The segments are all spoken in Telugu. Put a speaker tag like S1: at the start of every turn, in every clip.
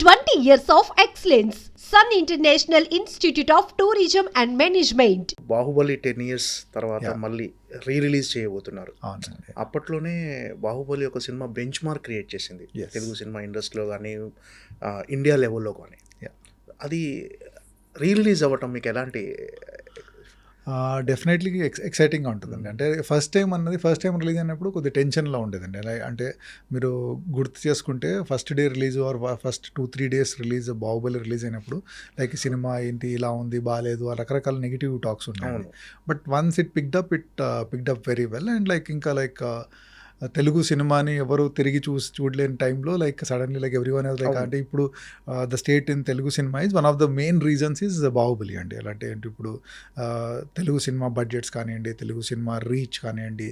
S1: 20 years of excellence. Sun International Institute of Tourism and Management.
S2: Baahubali 10 years తర్వాత మళ్ళీ రిలీజ్ చేయబోతున్నారు.
S3: అవునండి.
S2: అప్పట్లోనే బాహుబలి ఒక సినిమా బెంచ్ మార్క్ క్రియేట్ చేసింది తెలుగు సినిమా ఇండస్ట్రీలో కానీ ఇండియా లెవెల్లో కానీ. అది రిలీజ్ అవ్వటం మీకు ఎలాంటి?
S3: డెఫినెట్లీ ఎక్సైటింగ్గా ఉంటుందండి. అంటే ఫస్ట్ టైం రిలీజ్ అయినప్పుడు కొద్దిగా టెన్షన్లో ఉండేదండి. అంటే మీరు గుర్తు చేసుకుంటే first day release are first 2-3 days release Baahubali release అయినప్పుడు లైక్ సినిమా ఏంటి ఇలా ఉంది బాగాలేదు రకరకాల నెగిటివ్ టాక్స్ ఉన్నాయి. But once it picked up very well and Telugu సినిమాని ఎవరు తిరిగి చూడలేని టైంలో సడన్లీ ఎవ్రీవన్ లైక్ అంటే ఇప్పుడు the state in Telugu cinema is one of the main reasons is Baahubali అండి. అంటే ఇప్పుడు తెలుగు సినిమా బడ్జెట్స్ కానివ్వండి, తెలుగు సినిమా రీచ్ కానివ్వండి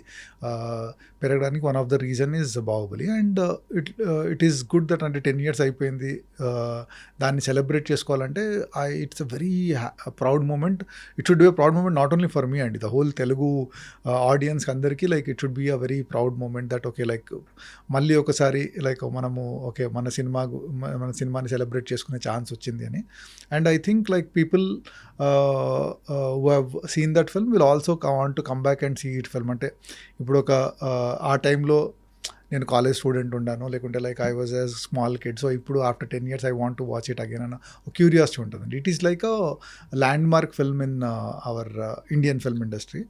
S3: పెరగడానికి one of the reason is Baahubali. And it is good that అంటే 10 years అయిపోయింది, దాన్ని సెలబ్రేట్ చేసుకోవాలంటే it's a very proud moment. It should be a proud moment not only for me అండి, ద హోల్ తెలుగు ఆడియన్స్ అందరికీ it should be a very proud moment that okay మళ్ళీ ఒకసారి మనము ఓకే మన సినిమాని సెలబ్రేట్ చేసుకునే ఛాన్స్ వచ్చింది అని. And I think people who have seen that film will also want to come back and see it film. అంటే ఇప్పుడు ఆ టైంలో నేను కాలేజ్ స్టూడెంట్ ఉన్నాను, లేకుంటే I was a small kid, so ఇప్పుడు after 10 years I want to watch it again అన్న క్యూరియాసిటీ ఉంటుందండి. It is like a landmark film in our Indian film industry.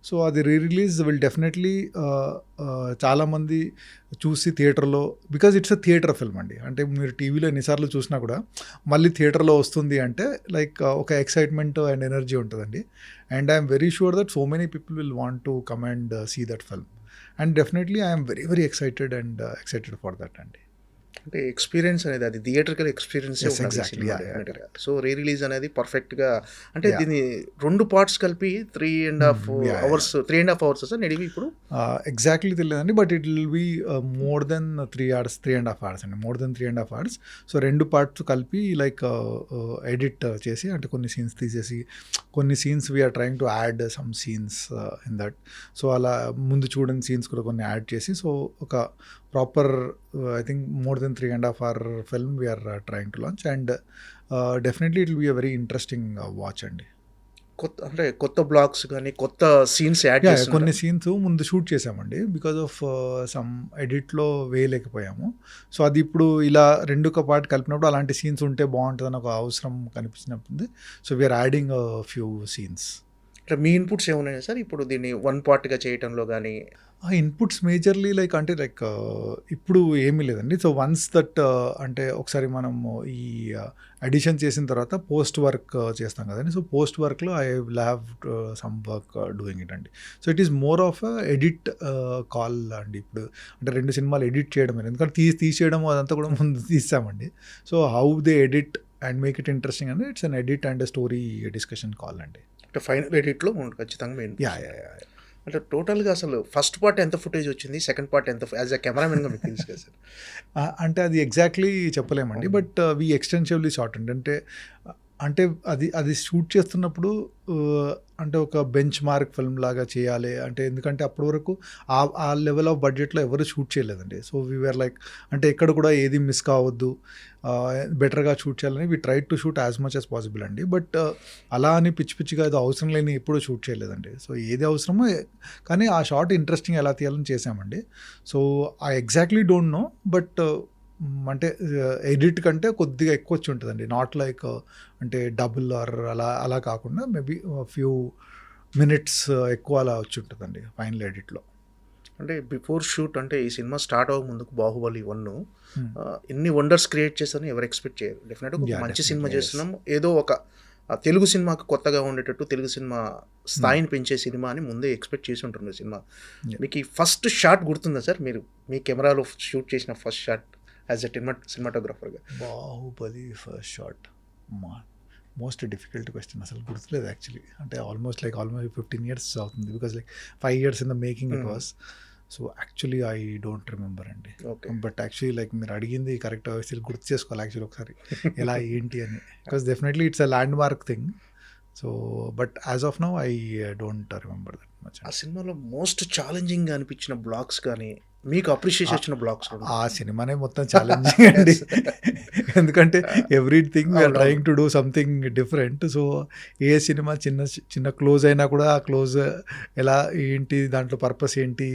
S3: So అది రిలీజ్ విల్ డెఫినెట్లీ చాలామంది చూసి థియేటర్లో, because it's a theatre film అండి. అంటే మీరు టీవీలో ఎన్నిసార్లు చూసినా కూడా మళ్ళీ థియేటర్లో వస్తుంది అంటే ఒక ఎక్సైట్మెంట్ అండ్ ఎనర్జీ ఉంటుందండి. And I'm very sure that so many people will want to come and see that film. And definitely I am very very excited for that అండి.
S2: అంటే ఎక్స్పీరియన్స్ అనేది అది థియేటర్కల్ ఎక్స్పీరియన్స్. సో రిలీజ్ అనేది పర్ఫెక్ట్గా అంటే దీన్ని 2 parts కలిపి 3.5 hours సార్ నడివి ఇప్పుడు
S3: ఎగ్జాక్ట్లీ తెలియదండి. But it will be more than 3.5 hours అండి, more than 3.5 hours. So 2 parts కలిపి ఎడిట్ చేసి అంటే కొన్ని సీన్స్ తీసేసి కొన్ని scenes we're trying to add some scenes in that. So అలా ముందు చూడని సీన్స్ కూడా కొన్ని యాడ్ చేసి సో ఒక proper I think more than 3.5 hour film we're trying to launch. And definitely it will be a very interesting watch అండి.
S2: కొత్త బ్లాగ్స్ కానీ కొత్త సీన్స్ యాడ్ చేసి
S3: కొన్ని సీన్స్ ముందు షూట్ చేసామండి, బికాజ్ ఆఫ్ సమ్ ఎడిట్లో వేయలేకపోయాము. సో అది ఇప్పుడు ఇలా 2 పార్ట్ కలిపినప్పుడు అలాంటి సీన్స్ ఉంటే బాగుంటుందని ఒక అవసరం కనిపించినప్పుడు so we're adding few scenes.
S2: అంటే మీ ఇన్పుట్స్ ఏమున్నాయి సార్ ఇప్పుడు దీన్ని 1 partగా చేయటంలో కానీ?
S3: ఆ ఇన్పుట్స్ మేజర్లీ ఇప్పుడు ఏమీ లేదండి. సో వన్స్ దట్ అంటే ఒకసారి మనము ఈ అడిషన్ చేసిన తర్వాత పోస్ట్ వర్క్ చేస్తాం కదండి. సో పోస్ట్ వర్క్లో I will have some work doing it అండి. So it is more of edit call అండి. ఇప్పుడు అంటే 2 సినిమాలు ఎడిట్ చేయడం, ఎందుకంటే తీసేయడం అదంతా కూడా ముందు తీసామండి. So how they edit and make it interesting అండి, it's an edit and story discussion call అండి.
S2: అంటే ఫైనల్ ఎడిట్లో ఖచ్చితంగా మెయిన్. అంటే టోటల్గా అసలు ఫస్ట్ పార్ట్ ఎంత ఫుటేజ్ వచ్చింది, సెకండ్ పార్ట్ ఎంత యాజ్ అ కెమెరామెన్గా మీకు తెలుసు కదా సార్?
S3: అంటే అది ఎగ్జాక్ట్లీ చెప్పలేమండి, బట్ వీ ఎక్స్టెన్సివ్లీ షార్ట్ అంటే అది షూట్ చేస్తున్నప్పుడు అంటే ఒక బెంచ్ మార్క్ ఫిల్మ్ లాగా చేయాలి అంటే, ఎందుకంటే అప్పటి వరకు ఆ లెవెల్ ఆఫ్ బడ్జెట్లో ఎవరు షూట్ చేయలేదండి. సో వీఆర్ అంటే ఎక్కడ కూడా ఏది మిస్ కావద్దు, బెటర్గా షూట్ చేయాలని we try to shoot as much as possible అండి. బట్ అలా అని పిచ్చిగా అది అవసరం లేని ఎప్పుడూ షూట్ చేయలేదండి. సో ఏది అవసరమో కానీ ఆ షార్ట్ ఇంట్రెస్టింగ్ ఎలా తీయాలని చేసామండి. So I exactly don't know, but అంటే ఎడిట్ కంటే కొద్దిగా ఎక్కువ వచ్చి ఉంటుందండి. నాట్ అంటే డబుల్ ఆర్ అలా కాకుండా మేబీ ఫ్యూ మినిట్స్ ఎక్కువ అలా వచ్చి ఉంటుందండి ఫైనల్ ఎడిట్లో.
S2: అంటే బిఫోర్ షూట్ అంటే ఈ సినిమా స్టార్ట్ అవ్వక ముందుకు బాహుబలి 1 ఎన్ని వండర్స్ క్రియేట్ చేస్తారని ఎవరు ఎక్స్పెక్ట్ చేయరు. డెఫినెట్గా ఒక మంచి సినిమా చేస్తున్నాం, ఏదో ఒక తెలుగు సినిమాకు కొత్తగా ఉండేటట్టు తెలుగు సినిమా స్థాయిని పెంచే సినిమా అని ముందే ఎక్స్పెక్ట్ చేసి ఉంటుంది సినిమా. మీకు ఈ ఫస్ట్ షాట్ గుర్తుందా సార్, మీరు మీ కెమెరాలో షూట్ చేసిన ఫస్ట్ షాట్ యాజ్ ఎ సినిమాటోగ్రాఫర్గా?
S3: Baahubali first shot most difficult question, అసలు గుర్తులేదు యాక్చువల్లీ. అంటే ఆల్మోస్ట్ 15 years అవుతుంది, because 5 years in the making it was. So actually I don't remember అండి. బట్ యాక్చువల్లీ మీరు అడిగింది కరెక్ట్, గుర్తు చేసుకోవాలి యాక్చువల్లీ ఒకసారి ఎలా ఏంటి అని, because definitely it's a land mark thing. So but as of now I don't remember that much.
S2: ఆ సినిమాలో మోస్ట్ ఛాలెంజింగ్గా అనిపించిన బ్లాక్స్ కానీ మీకు అప్రిషియేషన్ వచ్చిన బ్లాక్స్
S3: ఆ సినిమానే మొత్తం ఛాలెంజింగ్ అండి. ఎందుకంటే everything we're trying to do something different. So ఏ సినిమా చిన్న క్లోజ్ అయినా కూడా ఆ క్లోజ్ ఎలా ఏంటి, దాంట్లో పర్పస్ ఏంటి,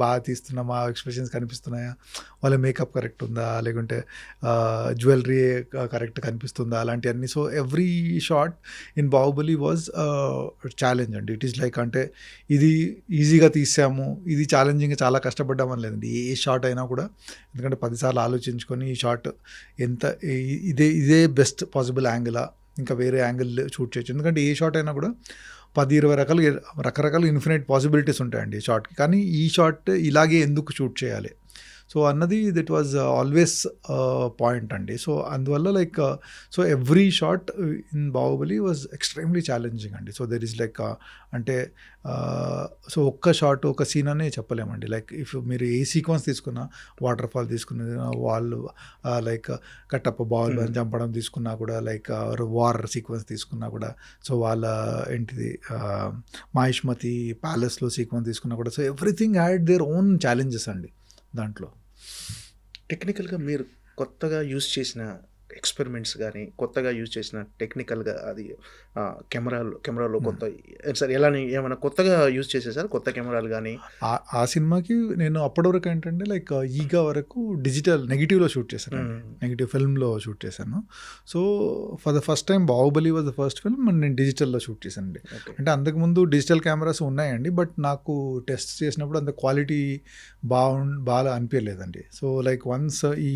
S3: బాగా తీస్తున్నామా, ఎక్స్ప్రెషన్స్ కనిపిస్తున్నాయా, వాళ్ళ మేకప్ కరెక్ట్ ఉందా, లేకుంటే జ్యువెలరీ కరెక్ట్ కనిపిస్తుందా, అలాంటివన్నీ. So every shot in Baahubali was challenge అండి. ఇట్ ఈస్ లైక్ అంటే ఇది ఈజీగా తీసాము, ఇది ఛాలెంజింగ్గా చాలా కష్టపడ్డామని లేదండి. ఏ షాట్ అయినా కూడా, ఎందుకంటే 10 సార్లు ఆలోచించుకొని ఈ షాట్ ఎంత ఇదే బెస్ట్ పాసిబుల్ యాంగిలా, ఇంకా వేరే యాంగిల్ షూట్ చేయొచ్చు. ఎందుకంటే ఏ షాట్ అయినా కూడా 10-20 రకరకాల ఇన్ఫినైట్ పాసిబిలిటీస్ ఉంటాయండి ఈ షాట్కి. కానీ ఈ షాట్ ఇలాగే ఎందుకు షూట్ చేయాలి సో అన్నది దట్ వాజ్ ఆల్వేస్ పాయింట్ అండి. సో అందువల్ల like so every shot in Baahubali was extremely challenging అండి. సో దెర్ ఈస్ లైక్ అంటే సో ఒక్క షాట్ ఒక సీన్ అనే చెప్పలేమండి. లైక్ ఇఫ్ మీరు ఏ సీక్వెన్స్ తీసుకున్నా, వాటర్ ఫాల్ తీసుకున్న వాళ్ళు లైక్ కట్టప్ప బాహుబలిని చంపడం తీసుకున్నా కూడా, లైక్ వార్ సీక్వెన్స్ తీసుకున్నా కూడా, సో వాళ్ళ ఏంటిది మాహిష్మతి ప్యాలెస్లో సీక్వెన్స్ తీసుకున్నా కూడా, so everything had their own challenges అండి దాంట్లో.
S2: టెక్నికల్గా మీరు కొత్తగా యూజ్ చేసిన ఎక్స్పెరిమెంట్స్ కానీ, కొత్తగా యూజ్ చేసిన టెక్నికల్గా అది కెమెరాలో కొత్త సార్ ఎలా ఏమైనా కొత్తగా యూజ్ చేసేసారు కొత్త కెమెరాలు కానీ?
S3: ఆ సినిమాకి నేను అప్పటి వరకు ఏంటంటే లైక్ ఈగా వరకు డిజిటల్ నెగిటివ్లో షూట్ చేశాను, నెగిటివ్ ఫిల్మ్లో షూట్ చేశాను. So for the first time Baahubali was the first film నేను డిజిటల్లో షూట్ చేశానండి. అంటే అంతకుముందు డిజిటల్ కెమెరాస్ ఉన్నాయండి, బట్ నాకు టెస్ట్ చేసినప్పుడు అంత క్వాలిటీ బాగా అనిపించలేదండి. సో లైక్ వన్స్ ఈ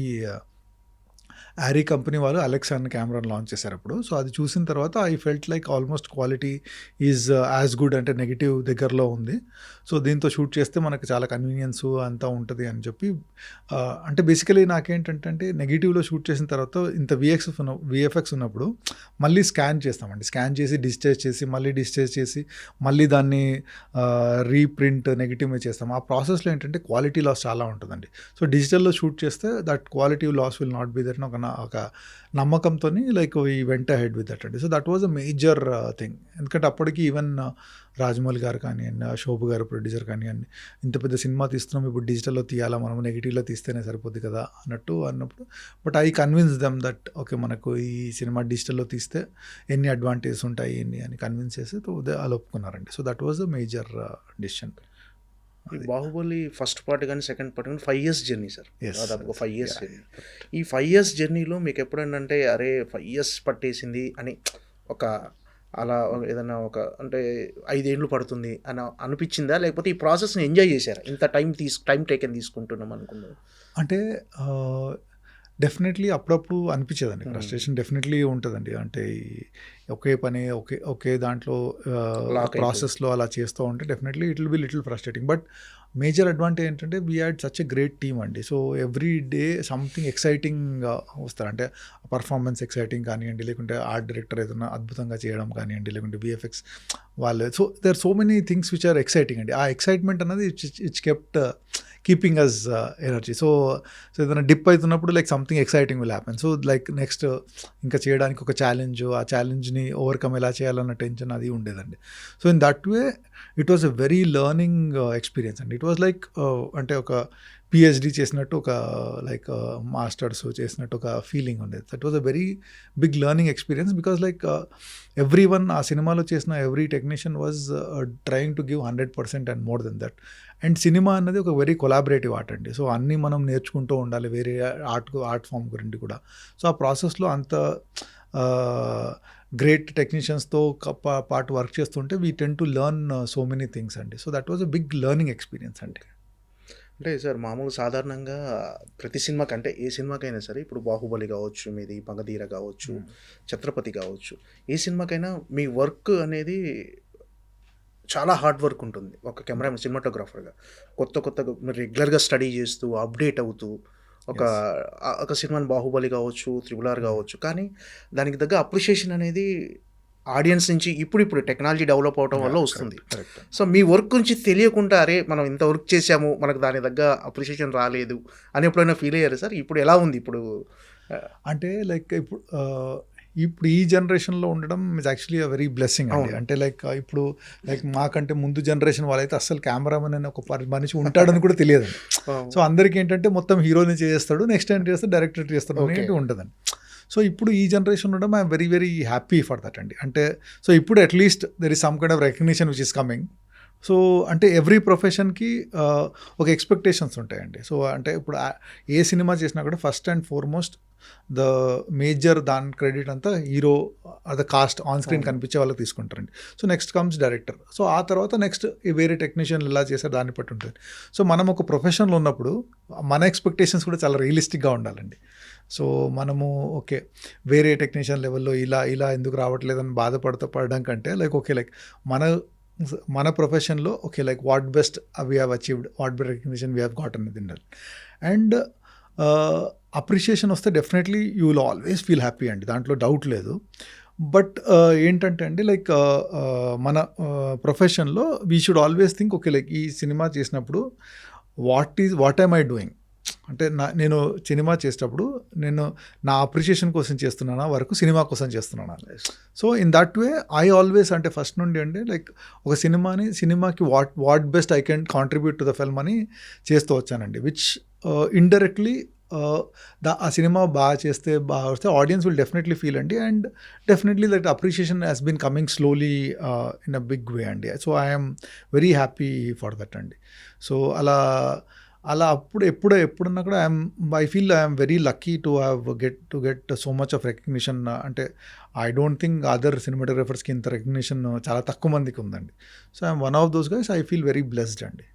S3: ఆరీ కంపెనీ వాళ్ళు అలెక్సా అన్న కెమెరాని లాంచ్ చేశారు అప్పుడు. సో అది చూసిన తర్వాత I felt like almost quality is as good, అంటే నెగిటివ్ దగ్గరలో ఉంది. సో దీంతో షూట్ చేస్తే మనకు చాలా కన్వీనియన్స్ అంతా ఉంటుంది అని చెప్పి, అంటే బేసికలీ నాకేంటంటే నెగిటివ్లో షూట్ చేసిన తర్వాత ఇంత విఎఫ్ఎక్స్ ఉన్నప్పుడు మళ్ళీ స్కాన్ చేస్తామండి. స్కాన్ చేసి డిజిటైజ్ చేసి మళ్ళీ డిజిటైజ్ చేసి మళ్ళీ దాన్ని రీప్రింట్ నెగిటివ్ మీద చేస్తాం. ఆ ప్రాసెస్లో ఏంటంటే క్వాలిటీ లాస్ చాలా ఉంటుందండి. సో డిజిటల్లో షూట్ చేస్తే that quality loss will not be there ఒక నమ్మకంతో like we went ahead with that అండి. So that was a major thing. ఎందుకంటే అప్పటికి ఈవెన్ రాజమౌళి గారు కానివ్వండి, శోభు గారు ప్రొడ్యూసర్ కానివ్వండి, ఇంత పెద్ద సినిమా తీస్తున్నాం, ఇప్పుడు డిజిటల్లో తీయాలా, మనం నెగిటివ్లో తీస్తేనే సరిపోద్ది కదా అన్నప్పుడు but I convince them that okay మనకు ఈ సినిమా డిజిటల్లో తీస్తే ఎన్ని అడ్వాంటేజెస్ ఉంటాయి అని కన్విన్స్ చేసి అలా ఒప్పుకున్నారండి. So that was a major decision.
S2: ఈ బాహుబలి ఫస్ట్ పార్ట్ కానీ సెకండ్ పార్ట్ కానీ 5 years జర్నీ సార్, దాదాపు 5 years జర్నీ. ఈ 5 years జర్నీలో మీకు ఎప్పుడైనా అరే 5 years పట్టేసింది అని ఒక అలా ఏదన్నా ఒక అంటే 5 ఏళ్ళు పడుతుంది అని అనిపించిందా, లేకపోతే ఈ ప్రాసెస్ని ఎంజాయ్ చేశారా? ఇంత టైం టేకెన్ తీసుకుంటున్నాం అనుకున్నాను.
S3: అంటే డెఫినెట్లీ అప్పుడప్పుడు అనిపించేదండి, ఫ్రస్ట్రేషన్ డెఫినెట్లీ ఉంటుందండి. అంటే ఒకే పని ఒకే దాంట్లో ప్రాసెస్లో అలా చేస్తూ ఉంటే definitely it will be little frustrating. But major advantage ఏంటంటే we had such a great team అండి. So every day something exciting వస్తారు. అంటే పర్ఫార్మెన్స్ ఎక్సైటింగ్ కానివ్వండి, లేకుంటే ఆర్ట్ డైరెక్టర్ ఏదైనా అద్భుతంగా చేయడం కానివ్వండి, లేకుంటే విఎఫ్ఎక్స్ వాళ్ళు. So there so many things which are exciting అండి. ఆ ఎక్సైట్మెంట్ అన్నది it's kept keeping us energy. So ఏదైనా డిప్ అవుతున్నప్పుడు like something exciting will happen. So like next ఇంకా చేయడానికి ఒక ఛాలెంజ్, ఆ ఛాలెంజ్ని ఓవర్కమ్ ఎలా చేయాలన్న టెన్షన్ అది ఉండేదండి. So in that way it was a very learning experience అండి. ఇట్ వాజ్ లైక్ అంటే ఒక పిహెచ్డి చేసినట్టు, ఒక లైక్ మాస్టర్స్ చేసినట్టు ఒక ఫీలింగ్ ఉండేది. That was a very big learning experience because like every one ఆ సినిమాలో చేసిన every technician was trying to give 100% and more than that. And cinema అన్నది ఒక వెరీ కొలాబరేటివ్ ఆర్ట్ అండి. సో అన్నీ మనం నేర్చుకుంటూ ఉండాలి వేరే ఆర్ట్ ఫామ్ గురించి కూడా. సో ఆ ప్రాసెస్లో అంత గ్రేట్ టెక్నీషియన్స్తో పాటు వర్క్ చేస్తుంటే we tend to learn so many things అండి. So that was a big learning experience అండి.
S2: అంటే సార్ మామూలు సాధారణంగా ప్రతి సినిమాకి అంటే ఏ సినిమాకైనా సరే, ఇప్పుడు బాహుబలి కావచ్చు, మీది మగధీర కావచ్చు, ఛత్రపతి కావచ్చు, ఏ సినిమాకైనా మీ వర్క్ అనేది చాలా హార్డ్ వర్క్ ఉంటుంది. ఒక కెమెరా సినిమాటోగ్రాఫర్గా కొత్తగా మీరు రెగ్యులర్గా స్టడీ చేస్తూ అప్డేట్ అవుతూ ఒక సినిమాని బాహుబలి కావచ్చు, RRR కావచ్చు, కానీ దానికి తగ్గ అప్రిషియేషన్ అనేది ఆడియన్స్ నుంచి ఇప్పుడు టెక్నాలజీ డెవలప్ అవడం వల్ల వస్తుంది. సో మీ వర్క్ గురించి తెలియకుండా అరే మనం ఇంత వర్క్ చేసాము, మనకు దాని తగ్గ అప్రిషియేషన్ రాలేదు అని ఎప్పుడైనా ఫీల్ అయ్యారు సార్? ఇప్పుడు ఎలా ఉంది ఇప్పుడు?
S3: అంటే లైక్ ఇప్పుడు ఇప్పుడు ఈ జనరేషన్లో ఉండడం is actually a very blessing అండి. అంటే ఇప్పుడు మాకంటే ముందు జనరేషన్ వాళ్ళైతే అసలు కెమెరామెన్ అని ఒక మనిషి ఉంటాడని కూడా తెలియదు. సో అందరికీ ఏంటంటే మొత్తం హీరోని చేస్తాడు, నెక్స్ట్ టైం చేస్తే డైరెక్టర్ చేస్తాడు అనేది ఉంటుందండి. సో ఇప్పుడు ఈ జనరేషన్ ఉండడం I'm very very happy for that అండి. అంటే సో ఇప్పుడు at least there is some kind of recognition which is coming. So అంటే ఎవ్రీ ప్రొఫెషన్కి ఒక ఎక్స్పెక్టేషన్స్ ఉంటాయండి. సో అంటే ఇప్పుడు ఏ సినిమా చేసినా కూడా first and foremost the major దాని క్రెడిట్ అంతా hero the cost on screen కనిపించే వాళ్ళకి తీసుకుంటారండి. So next comes director. So ఆ తర్వాత నెక్స్ట్ వేరే టెక్నీషియన్లు ఎలా చేశారు దాన్ని బట్టి ఉంటుంది. సో మనం ఒక ప్రొఫెషన్లో ఉన్నప్పుడు మన ఎక్స్పెక్టేషన్స్ కూడా చాలా రియలిస్టిక్గా ఉండాలండి. సో మనము ఓకే వేరే టెక్నీషియన్ లెవెల్లో ఇలా ఎందుకు రావట్లేదని పడడం కంటే మన ప్రొఫెషన్లో okay what best we have achieved, what best recognition we have gotten with in that. And appreciation వస్తే definitely you will always feel happy అండి, దాంట్లో డౌట్ లేదు. బట్ ఏంటంటే అండి మన ప్రొఫెషన్లో we should always think okay ఈ సినిమా చేసినప్పుడు వాట్ ఐమ్ ఐ డూయింగ్, అంటే నేను సినిమా చేసేటప్పుడు నేను నా అప్రిషియేషన్ కోసం చేస్తున్నానా వరకు సినిమా కోసం చేస్తున్నానా. So in that way I always అంటే ఫస్ట్ నుండి అంటే ఒక సినిమాకి what best I can contribute to the film అని చేస్తూ వచ్చానండి. విచ్ ఇండైరెక్ట్లీ ఆ సినిమా బాగా వస్తే ఆడియన్స్ విల్ డెఫినెట్లీ ఫీల్ అండి. And definitely that appreciation has been coming slowly in a big way అండి. So I'm very happy for that అండి. సో అలా ఎప్పుడున్నా కూడా I feel I'm very lucky to get so much of recognition. అంటే ఐ డోంట్ థింక్ అదర్ సినిమాటోగ్రఫర్స్కి ఇంత రికగ్నిషన్ చాలా తక్కువ మందికి ఉందండి. So I'm one of those guys. I feel very blessed అండి.